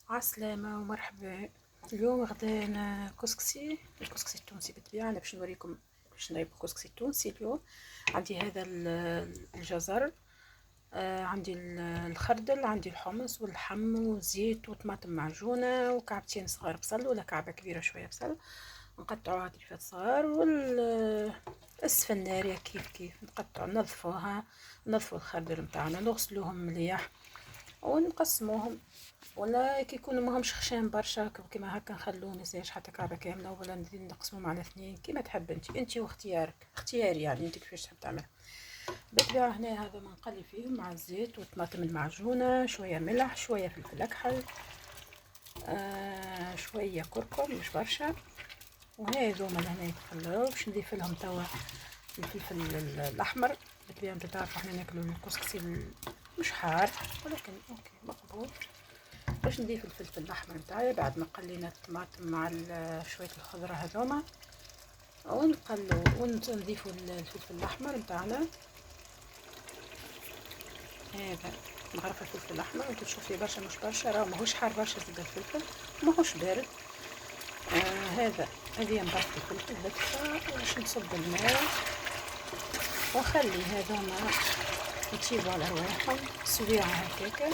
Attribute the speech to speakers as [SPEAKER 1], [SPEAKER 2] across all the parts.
[SPEAKER 1] عسلامة ومرحبا. اليوم غدانا كسكسي، الكسكسي التونسي بالطبيعة. أنا باش نوريكم باش نطيب الكسكسي التونسي اليوم. عندي هذا الجزر، عندي الخردل، عندي الحمص واللحم والزيت وطماطم معجونة وكعبتين صغار بصل ولا كعبة كبيرة شوية بصل نقطعوها طريفات صغار، السفنارية كيف كيف نقطعو ننظفوها، ننظفو الخردل متاعنا نغسلوهم مليح ونقسموهم، ولا كي يكونوا ماهمش خشان برشا كيما هكا نخلوه ميزاش حتى كعبة كاملة، ولا نقسمهم على اثنين كيما تحب انت واختيارك، اختياري يعني انت كيفاش تحب تعمل. بالطبيعة هنا هذا ما نقلي فيهم مع الزيت والطماطم المعجونة، شوية ملح شوية فلفل أكحل، شوية كركم مش برشا، وهذوما لهنا يتخلوا باش نضيف لهم توا الفلفل الأحمر. بالطبيعة انتو تعرفوا احنا ناكلو الكسكسي مش حار ولكن اوكي مقبول. باش نضيف الفلفل الاحمر نتاعي بعد ما قلينا الطماطم مع شويه الخضره هذوما، ونقلو ونضيفوا الفلفل الاحمر نتاعنا. هذا نغرف الفلفل الاحمر انتو تشوف فيه برشا مش برشا، راه ماهوش حار برشا زيد الفلفل ماهوش بارد. هذه نضيف الفلفل هكا باش نصب الماء ونخلي هذوما يطيبوا على رواحهم سويعه هكاكا.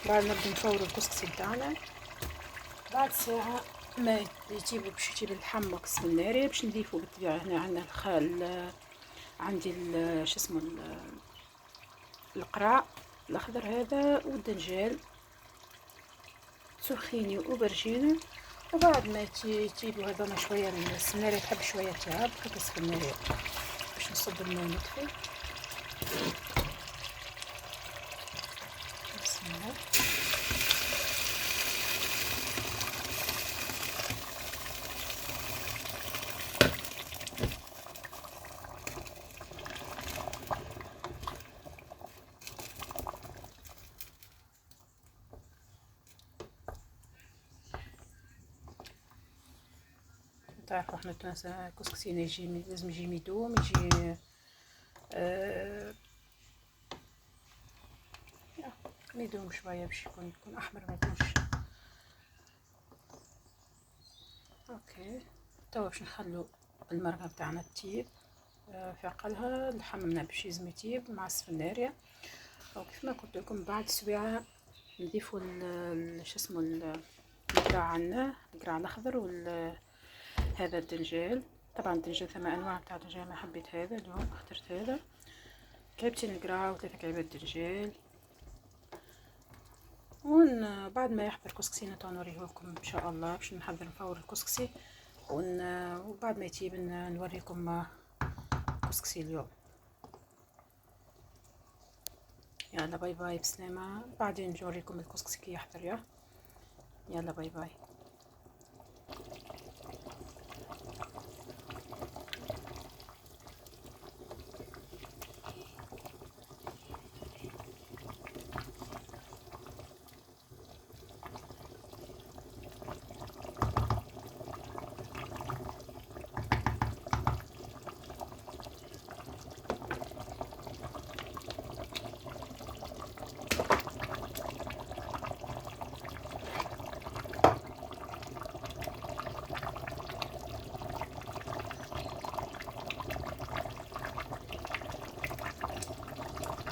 [SPEAKER 1] بعد نبدو نفورو الكسكسي بتاعنا، بعد ساعة ما يجيبوا باش يجيب اللحم وكسب الناري باش نضيفو. بالطبيعة هنا عندنا الخال، عندي شو اسمه القراع الاخضر هذا والدنجال سخيني وبرجينة. وبعد ما يجيبوا هذوما شوية السنارة تحب شوية تعب كسب الناري باش نصب الماء نطفي. بسم الله. تعرفوا احنا التوانسة كسكسينا يجي لازم يجي ميدوم، يجي ميدوم شوية باش يكون احمر ما يكونش. اوكي توا باش نخلو المرقة بتاعنا تطيب في عقلها. اللحم منا باش يزم يطيب مع السفنارية، وكيف ما قلت لكم بعد سويعة نضيفو شو اسمه القراع عنا، القراع الاخضر هذا الدنجال. طبعا الدنجال ثم انواع بتاع الدنجال، ما حبيت هذا اليوم اخترت هذا. كعبتين القراع وثلاثة كعبات دنجال، بعد ما يحضر كسكسينا تو نوريه لكم ان شاء الله. باش نحضر نفور الكسكسي وبعد ما يطيب نوريكم كسكسي اليوم. يلا باي باي بسلامة، بعدين نوريكم الكسكسي كي يحضر. يلا باي باي.